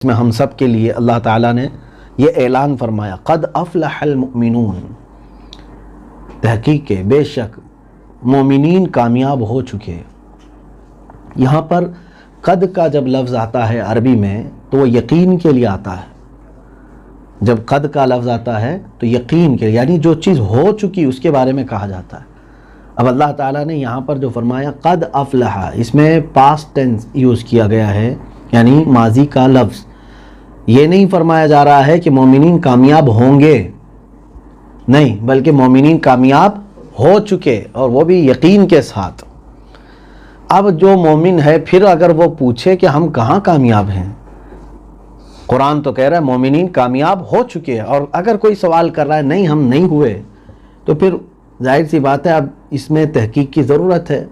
اس میں ہم سب کے لیے اللہ تعالیٰ نے یہ اعلان فرمایا قد افلح المؤمنون، تحقیق کے بے شک مومنین کامیاب ہو چکے۔ یہاں پر قد کا جب لفظ آتا ہے عربی میں تو وہ یقین کے لیے آتا ہے۔ جب قد کا لفظ آتا ہے تو یقین کے لیے، یعنی جو چیز ہو چکی اس کے بارے میں کہا جاتا ہے۔ اب اللہ تعالیٰ نے یہاں پر جو فرمایا قد افلح، اس میں پاسٹ ٹینس یوز کیا گیا ہے، یعنی ماضی کا لفظ۔ یہ نہیں فرمایا جا رہا ہے کہ مومنین کامیاب ہوں گے، نہیں، بلکہ مومنین کامیاب ہو چکے، اور وہ بھی یقین کے ساتھ۔ اب جو مومن ہے پھر اگر وہ پوچھے کہ ہم کہاں کامیاب ہیں، قرآن تو کہہ رہا ہے مومنین کامیاب ہو چکے، اور اگر کوئی سوال کر رہا ہے نہیں ہم نہیں ہوئے، تو پھر ظاہر سی بات ہے اب اس میں تحقیق کی ضرورت ہے۔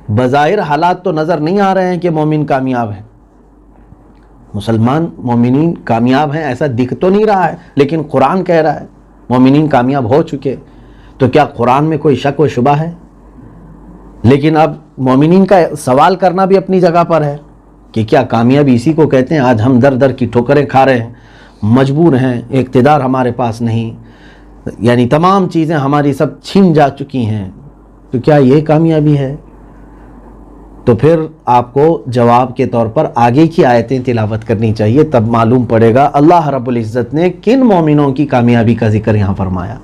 بظاہر حالات تو نظر نہیں آ رہے ہیں کہ مومن کامیاب ہیں، مسلمان مومنین کامیاب ہیں ایسا دکھ تو نہیں رہا ہے، لیکن قرآن کہہ رہا ہے مومنین کامیاب ہو چکے، تو کیا قرآن میں کوئی شک و شبہ ہے؟ لیکن اب مومنین کا سوال کرنا بھی اپنی جگہ پر ہے کہ کیا کامیابی اسی کو کہتے ہیں؟ آج ہم در در کی ٹھوکریں کھا رہے ہیں، مجبور ہیں، اقتدار ہمارے پاس نہیں، یعنی تمام چیزیں ہماری سب چھین جا چکی ہیں، تو کیا یہ کامیابی ہے؟ تو پھر آپ کو جواب کے طور پر آگے کی آیتیں تلاوت کرنی چاہیے، تب معلوم پڑے گا اللہ رب العزت نے کن مومنوں کی کامیابی کا ذکر یہاں فرمایا۔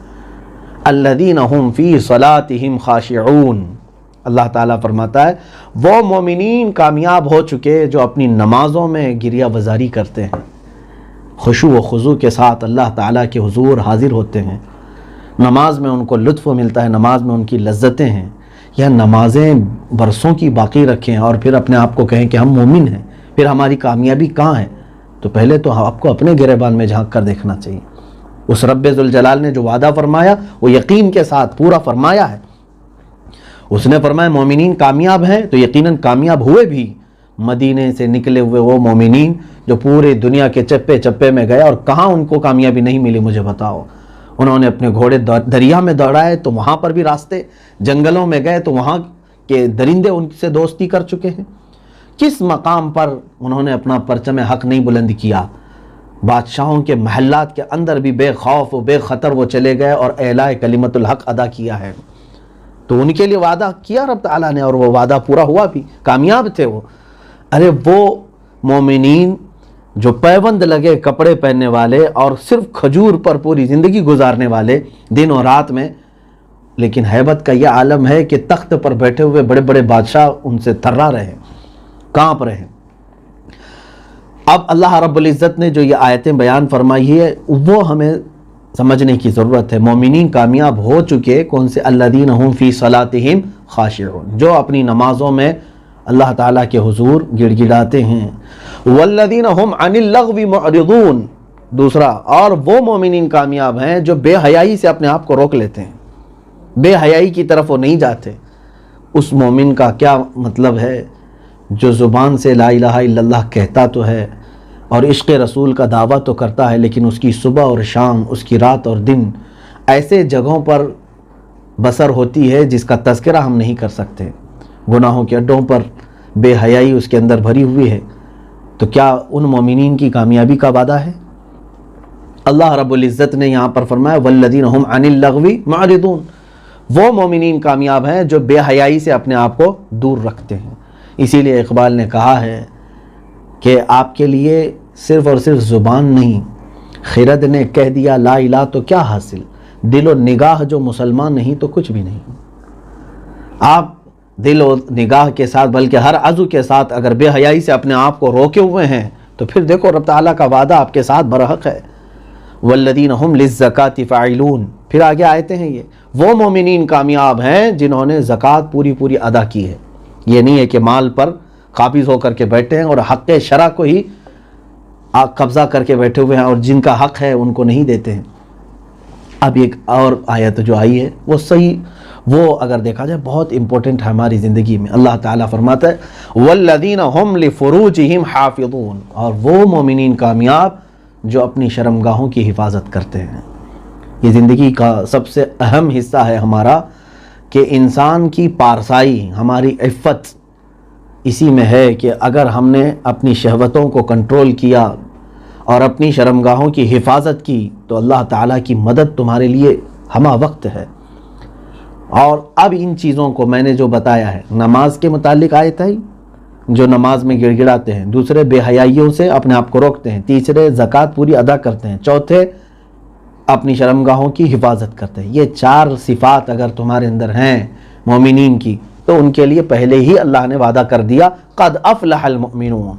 الذین هم فی صلاتہم خاشعون، اللہ تعالیٰ فرماتا ہے وہ مومنین کامیاب ہو چکے جو اپنی نمازوں میں گریہ وزاری کرتے ہیں، خشوع و خضوع کے ساتھ اللہ تعالیٰ کے حضور حاضر ہوتے ہیں، نماز میں ان کو لطف ملتا ہے، نماز میں ان کی لذتیں ہیں۔ یا نمازیں برسوں کی باقی رکھیں اور پھر اپنے آپ کو کہیں کہ ہم مومن ہیں، پھر ہماری کامیابی کہاں ہے؟ تو پہلے تو آپ کو اپنے گریبان میں جھانک کر دیکھنا چاہیے۔ اس رب ذوالجلال نے جو وعدہ فرمایا وہ یقین کے ساتھ پورا فرمایا ہے۔ اس نے فرمایا مومنین کامیاب ہیں، تو یقیناً کامیاب ہوئے بھی۔ مدینے سے نکلے ہوئے وہ مومنین جو پورے دنیا کے چپے چپے میں گئے، اور کہاں ان کو کامیابی نہیں ملی مجھے بتاؤ؟ انہوں نے اپنے گھوڑے دریا میں دوڑائے تو وہاں پر بھی راستے، جنگلوں میں گئے تو وہاں کے درندے ان سے دوستی کر چکے ہیں۔ کس مقام پر انہوں نے اپنا پرچم حق نہیں بلند کیا؟ بادشاہوں کے محلات کے اندر بھی بے خوف و بے خطر وہ چلے گئے اور اعلاء کلمت الحق ادا کیا ہے۔ تو ان کے لیے وعدہ کیا رب تعالیٰ نے، اور وہ وعدہ پورا ہوا بھی، کامیاب تھے وہ۔ ارے وہ مومنین جو پیوند لگے کپڑے پہننے والے اور صرف کھجور پر پوری زندگی گزارنے والے دن اور رات میں، لیکن ہیبت کا یہ عالم ہے کہ تخت پر بیٹھے ہوئے بڑے بڑے بادشاہ ان سے تھرا رہے، کانپ رہے۔ اب اللہ رب العزت نے جو یہ آیتیں بیان فرمائی ہے وہ ہمیں سمجھنے کی ضرورت ہے۔ مومنین کامیاب ہو چکے کون سے؟ الذین هم فی صلاتہم خاشعون، جو اپنی نمازوں میں اللہ تعالیٰ کے حضور گڑ گڑاتے ہیں۔ والذین هم عن اللغو معرضون، دوسرا، اور وہ مومنین کامیاب ہیں جو بے حیائی سے اپنے آپ کو روک لیتے ہیں، بے حیائی کی طرف وہ نہیں جاتے۔ اس مومن کا کیا مطلب ہے جو زبان سے لا الہ الا اللہ کہتا تو ہے اور عشق رسول کا دعویٰ تو کرتا ہے، لیکن اس کی صبح اور شام، اس کی رات اور دن ایسے جگہوں پر بسر ہوتی ہے جس کا تذکرہ ہم نہیں کر سکتے، گناہوں کے اڈوں پر بے حیائی اس کے اندر بھری ہوئی ہے۔ تو کیا ان مومنین کی کامیابی کا وعدہ ہے؟ اللہ رب العزت نے یہاں پر فرمایا والذین هم عن اللغو معرضون، وہ مومنین کامیاب ہیں جو بے حیائی سے اپنے آپ کو دور رکھتے ہیں۔ اسی لیے اقبال نے کہا ہے کہ آپ کے لیے صرف اور صرف زبان نہیں، خرد نے کہہ دیا لا الہ تو کیا حاصل، دل و نگاہ جو مسلمان نہیں تو کچھ بھی نہیں۔ آپ دل و نگاہ کے ساتھ بلکہ ہر عضو کے ساتھ اگر بے حیائی سے اپنے آپ کو روکے ہوئے ہیں تو پھر دیکھو رب تعالیٰ کا وعدہ آپ کے ساتھ برحق ہے۔ والذین هم للزکاۃ فاعلون، پھر آگے آیتیں ہیں یہ وہ مومنین کامیاب ہیں جنہوں نے زکوٰۃ پوری پوری ادا کی ہے۔ یہ نہیں ہے کہ مال پر قابض ہو کر کے بیٹھے ہیں اور حق شرع کو ہی قبضہ کر کے بیٹھے ہوئے ہیں اور جن کا حق ہے ان کو نہیں دیتے ہیں۔ اب ایک اور آیت جو آئی ہے وہ صحیح، وہ اگر دیکھا جائے بہت امپورٹنٹ ہے ہماری زندگی میں۔ اللہ تعالیٰ فرماتا ہے والذین هم لفروجہم حافظون، اور وہ مومنین کامیاب جو اپنی شرمگاہوں کی حفاظت کرتے ہیں۔ یہ زندگی کا سب سے اہم حصہ ہے ہمارا کہ انسان کی پارسائی، ہماری عفت اسی میں ہے کہ اگر ہم نے اپنی شہوتوں کو کنٹرول کیا، اور اپنی شرمگاہوں کی حفاظت کی تو اللہ تعالیٰ کی مدد تمہارے لیے ہمہ وقت ہے۔ اور اب ان چیزوں کو میں نے جو بتایا ہے، نماز کے متعلق آیت ہے جو نماز میں گڑ گڑاتے ہیں، دوسرے بے حیائیوں سے اپنے آپ کو روکتے ہیں، تیسرے زکوٰۃ پوری ادا کرتے ہیں، چوتھے اپنی شرمگاہوں کی حفاظت کرتے ہیں۔ یہ 4 صفات اگر تمہارے اندر ہیں مومنین کی تو ان کے لیے پہلے ہی اللہ نے وعدہ کر دیا، قد افلح المؤمنون،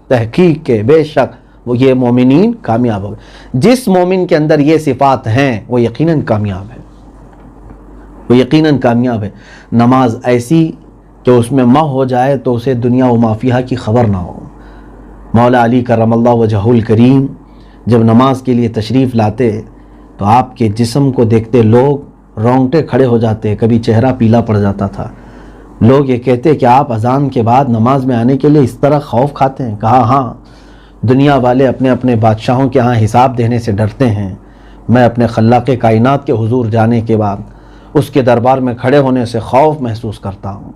تحقیق کے بے شک وہ یہ مومنین کامیاب ہو گئے۔ جس مومن کے اندر یہ صفات ہیں وہ یقیناً کامیاب ہے، وہ یقیناً کامیاب ہے۔ نماز ایسی کہ اس میں مہ ہو جائے تو اسے دنیا و ما فیہا کی خبر نہ ہو۔ مولا علی کرم اللہ وجہہ الکریم جب نماز کے لیے تشریف لاتے تو آپ کے جسم کو دیکھتے لوگ رونگٹے کھڑے ہو جاتے، کبھی چہرہ پیلا پڑ جاتا تھا۔ لوگ یہ کہتے کہ آپ اذان کے بعد نماز میں آنے کے لیے اس طرح خوف کھاتے ہیں؟ کہا ہاں، دنیا والے اپنے اپنے بادشاہوں کے ہاں حساب دینے سے ڈرتے ہیں، میں اپنے خلاق کائنات کے حضور جانے کے بعد اس کے دربار میں کھڑے ہونے سے خوف محسوس کرتا ہوں۔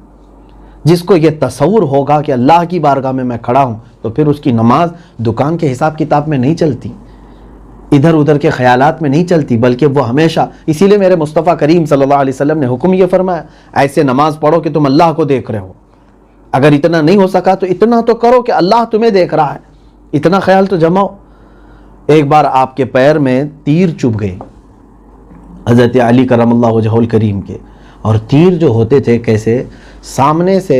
جس کو یہ تصور ہوگا کہ اللہ کی بارگاہ میں کھڑا ہوں تو پھر اس کی نماز دکان کے حساب کتاب میں نہیں چلتی، ادھر ادھر کے خیالات میں نہیں چلتی، بلکہ وہ ہمیشہ، اسی لیے میرے مصطفیٰ کریم صلی اللہ علیہ وسلم نے حکم یہ فرمایا، ایسے نماز پڑھو کہ تم اللہ کو دیکھ رہے ہو۔ اگر اتنا نہیں ہو سکا تو اتنا تو کرو کہ اللہ تمہیں دیکھ رہا ہے، اتنا خیال تو جماؤ۔ ایک بار آپ کے پیر میں تیر چبھ گئے حضرت علی کرم اللہ وجہہ الکریم کے، اور تیر جو ہوتے تھے کیسے، سامنے سے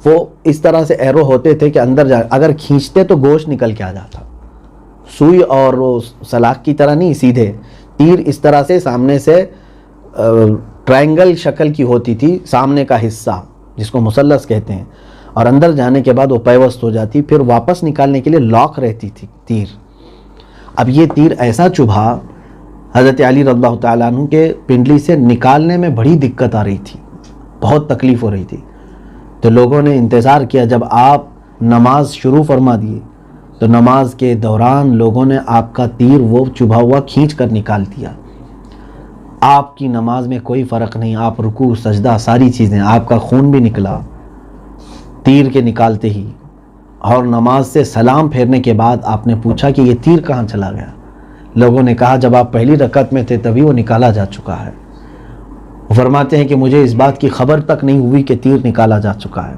وہ اس طرح سے ایرو ہوتے تھے کہ اندر جا اگر کھینچتے تو گوشت نکل کے آ جاتا، سوئی اور وہ سلاخ کی طرح نہیں، سیدھے تیر اس طرح سے سامنے سے ٹرائنگل شکل کی ہوتی تھی، سامنے کا حصہ جس کو مثلث کہتے ہیں، اور اندر جانے کے بعد وہ پیوست ہو جاتی، پھر واپس نکالنے کے لیے لاک رہتی تھی تیر۔ اب یہ تیر ایسا چبھا حضرت علی رضی اللہ تعالیٰ عنہ کے پنڈلی سے، نکالنے میں بڑی دقت آ رہی تھی، بہت تکلیف ہو رہی تھی۔ تو لوگوں نے انتظار کیا، جب آپ نماز شروع فرما دیے تو نماز کے دوران لوگوں نے آپ کا تیر وہ چبھا ہوا کھینچ کر نکال دیا۔ آپ کی نماز میں کوئی فرق نہیں، آپ رکوع سجدہ ساری چیزیں، آپ کا خون بھی نکلا تیر کے نکالتے ہی، اور نماز سے سلام پھیرنے کے بعد آپ نے پوچھا کہ یہ تیر کہاں چلا گیا؟ لوگوں نے کہا جب آپ پہلی رکعت میں تھے تبھی وہ نکالا جا چکا ہے۔ وہ فرماتے ہیں کہ مجھے اس بات کی خبر تک نہیں ہوئی کہ تیر نکالا جا چکا ہے۔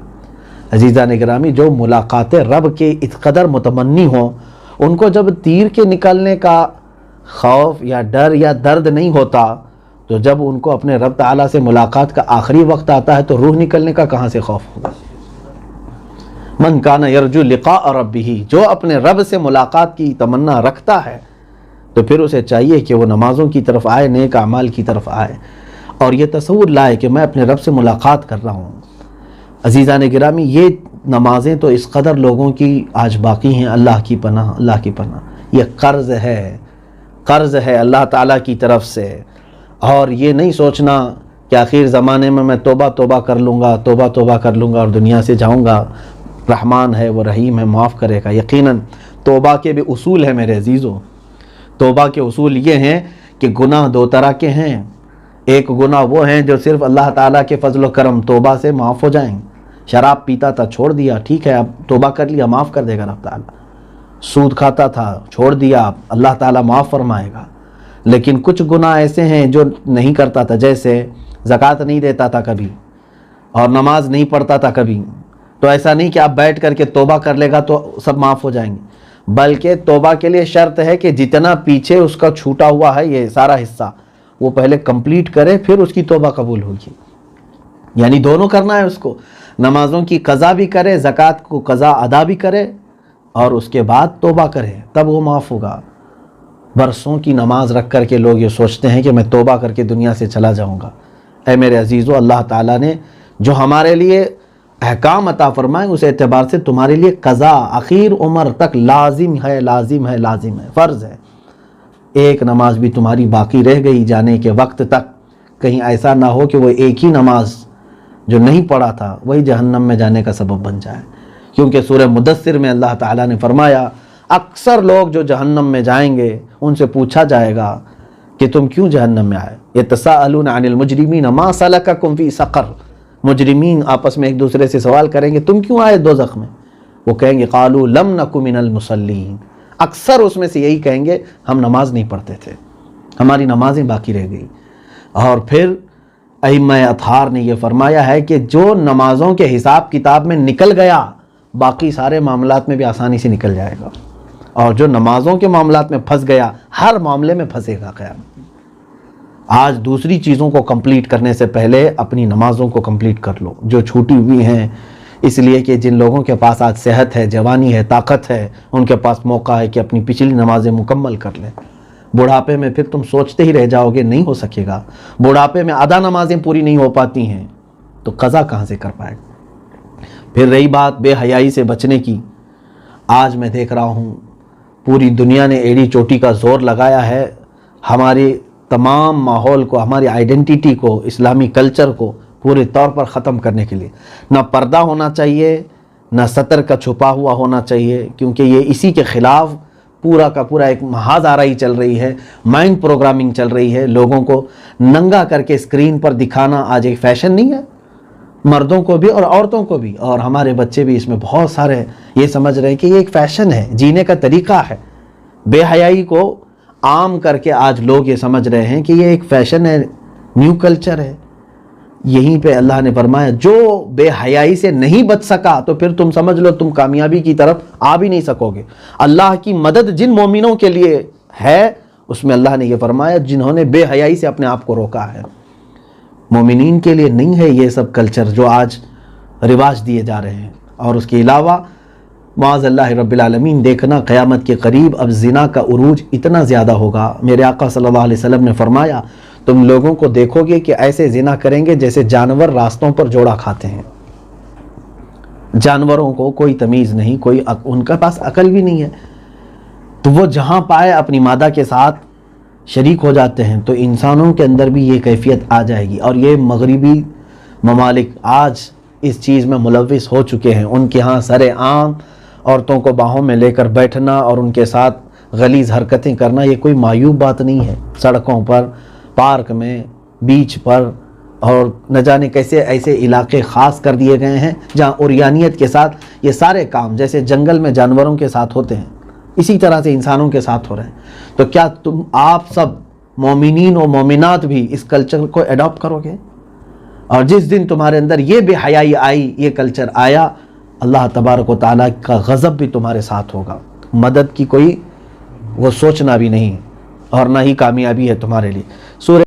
عزیزان گرامی، جو ملاقات رب کے اس قدر متمنی ہوں، ان کو جب تیر کے نکلنے کا خوف یا ڈر یا درد نہیں ہوتا تو جب ان کو اپنے رب تعالیٰ سے ملاقات کا آخری وقت آتا ہے تو روح نکلنے کا کہاں سے خوف ہوگا؟ من کان یرجو لقاء ربہ، جو اپنے رب سے ملاقات کی تمنا رکھتا ہے تو پھر اسے چاہیے کہ وہ نمازوں کی طرف آئے، نیک اعمال کی طرف آئے، اور یہ تصور لائے کہ میں اپنے رب سے ملاقات کر رہا ہوں۔ عزیزان گرامی، یہ نمازیں تو اس قدر لوگوں کی آج باقی ہیں، اللہ کی پناہ، اللہ کی پناہ، یہ قرض ہے اللہ تعالیٰ کی طرف سے۔ اور یہ نہیں سوچنا کہ آخر زمانے میں توبہ کر لوں گا اور دنیا سے جاؤں گا، رحمان ہے، وہ رحیم ہے، معاف کرے گا۔ یقیناً توبہ کے بھی اصول ہیں میرے عزیزوں، توبہ کے اصول یہ ہیں کہ گناہ 2 طرح کے ہیں، ایک گناہ وہ ہیں جو صرف اللہ تعالیٰ کے فضل و کرم توبہ سے معاف ہو جائیں، شراب پیتا تھا چھوڑ دیا، ٹھیک ہے اب توبہ کر لیا، معاف کر دے گا رب تعالیٰ۔ سود کھاتا تھا چھوڑ دیا، اللہ تعالیٰ معاف فرمائے گا۔ لیکن کچھ گناہ ایسے ہیں جو نہیں کرتا تھا، جیسے زکوٰۃ نہیں دیتا تھا کبھی اور نماز نہیں پڑھتا تھا کبھی، تو ایسا نہیں کہ آپ بیٹھ کر کے توبہ کر لے گا تو سب معاف ہو جائیں گے، بلکہ توبہ کے لیے شرط ہے کہ جتنا پیچھے اس کا چھوٹا ہوا ہے یہ سارا حصہ وہ پہلے کمپلیٹ کرے، پھر اس کی توبہ قبول ہوگی۔ یعنی دونوں کرنا ہے اس کو، نمازوں کی قضا بھی کرے، زکوٰۃ کو قضا ادا بھی کرے، اور اس کے بعد توبہ کرے، تب وہ معاف ہوگا۔ برسوں کی نماز رکھ کر کے لوگ یہ سوچتے ہیں کہ میں توبہ کر کے دنیا سے چلا جاؤں گا۔ اے میرے عزیزو، اللہ تعالیٰ نے جو ہمارے لیے احکام عطا فرمائے اس اعتبار سے تمہارے لیے قضا اخیر عمر تک لازم ہے، فرض ہے۔ ایک نماز بھی تمہاری باقی رہ گئی جانے کے وقت تک، کہیں ایسا نہ ہو کہ وہ ایک ہی نماز جو نہیں پڑھا تھا وہی جہنم میں جانے کا سبب بن جائے، کیونکہ سورہ مدثر میں اللہ تعالیٰ نے فرمایا اکثر لوگ جو جہنم میں جائیں گے ان سے پوچھا جائے گا کہ تم کیوں جہنم میں آئے، یتساءلون عن المجرمین ما سلککم فی سقر، مجرمین آپس میں ایک دوسرے سے سوال کریں گے تم کیوں آئے دوزخ میں؟ وہ کہیں گے قالوا لم نک من المصلین، اکثر اس میں سے یہی کہیں گے ہم نماز نہیں پڑھتے تھے، ہماری نمازیں باقی رہ گئی۔ اور پھر ائمہ اطہار نے یہ فرمایا ہے کہ جو نمازوں کے حساب کتاب میں نکل گیا باقی سارے معاملات میں بھی آسانی سے نکل جائے گا، اور جو نمازوں کے معاملات میں پھنس گیا ہر معاملے میں پھنسے گا قیامت۔ آج دوسری چیزوں کو کمپلیٹ کرنے سے پہلے اپنی نمازوں کو کمپلیٹ کر لو جو چھوٹی ہوئی ہیں، اس لیے کہ جن لوگوں کے پاس آج صحت ہے، جوانی ہے، طاقت ہے، ان کے پاس موقع ہے کہ اپنی پچھلی نمازیں مکمل کر لیں۔ بڑھاپے میں پھر تم سوچتے ہی رہ جاؤ گے، نہیں ہو سکے گا۔ بڑھاپے میں آدھا نمازیں پوری نہیں ہو پاتی ہیں تو قضا کہاں سے کر پائے گا؟ پھر رہی بات بے حیائی سے بچنے کی، آج میں دیکھ رہا ہوں پوری دنیا نے ایڑی چوٹی کا زور لگایا ہے ہماری تمام ماحول کو، ہماری آئیڈینٹیٹی کو، اسلامی کلچر کو پورے طور پر ختم کرنے کے لیے۔ نہ پردہ ہونا چاہیے، نہ سطر کا چھپا ہوا ہونا چاہیے، کیونکہ یہ اسی کے خلاف پورا کا پورا ایک محاذ آرائی چل رہی ہے، مائنڈ پروگرامنگ چل رہی ہے۔ لوگوں کو ننگا کر کے اسکرین پر دکھانا آج ایک فیشن نہیں ہے، مردوں کو بھی اور عورتوں کو بھی، اور ہمارے بچے بھی اس میں بہت سارے یہ سمجھ رہے ہیں کہ یہ ایک فیشن ہے، جینے کا طریقہ ہے۔ بے حیائی کو عام کر کے آج لوگ یہ سمجھ رہے ہیں کہ یہ ایک فیشن ہے، نیو کلچر ہے۔ یہیں پہ اللہ نے فرمایا جو بے حیائی سے نہیں بچ سکا تو پھر تم سمجھ لو تم کامیابی کی طرف آ بھی نہیں سکو گے۔ اللہ کی مدد جن مومنوں کے لیے ہے اس میں اللہ نے یہ فرمایا جنہوں نے بے حیائی سے اپنے آپ کو روکا ہے۔ مومنین کے لیے نہیں ہے یہ سب کلچر جو آج رواج دیے جا رہے ہیں۔ اور اس کے علاوہ معاذ اللہ رب العالمین دیکھنا قیامت کے قریب اب زنا کا عروج اتنا زیادہ ہوگا۔ میرے آقا صلی اللہ علیہ وسلم نے فرمایا تم لوگوں کو دیکھو گے کہ ایسے زنا کریں گے جیسے جانور راستوں پر جوڑا کھاتے ہیں۔ جانوروں کو کوئی تمیز نہیں، ان کا پاس عقل بھی نہیں ہے، تو وہ جہاں پائے اپنی مادہ کے ساتھ شریک ہو جاتے ہیں۔ تو انسانوں کے اندر بھی یہ کیفیت آ جائے گی، اور یہ مغربی ممالک آج اس چیز میں ملوث ہو چکے ہیں۔ ان کے ہاں سر عام عورتوں کو باہوں میں لے کر بیٹھنا اور ان کے ساتھ غلیظ حرکتیں کرنا یہ کوئی معیوب بات نہیں ہے۔ سڑکوں پر، پارک میں، بیچ پر، اور نہ جانے کیسے ایسے علاقے خاص کر دیے گئے ہیں جہاں عریانیت کے ساتھ یہ سارے کام جیسے جنگل میں جانوروں کے ساتھ ہوتے ہیں اسی طرح سے انسانوں کے ساتھ ہو رہے ہیں۔ تو کیا آپ سب مومنین و مومنات بھی اس کلچر کو ایڈاپٹ کرو گے؟ اور جس دن تمہارے اندر یہ بے حیائی آئی، یہ کلچر آیا، اللہ تبارک و تعالیٰ کا غضب بھی تمہارے ساتھ ہوگا۔ مدد کی کوئی وہ سوچنا بھی نہیں، اور نہ ہی کامیابی ہے تمہارے لیے۔ سورہ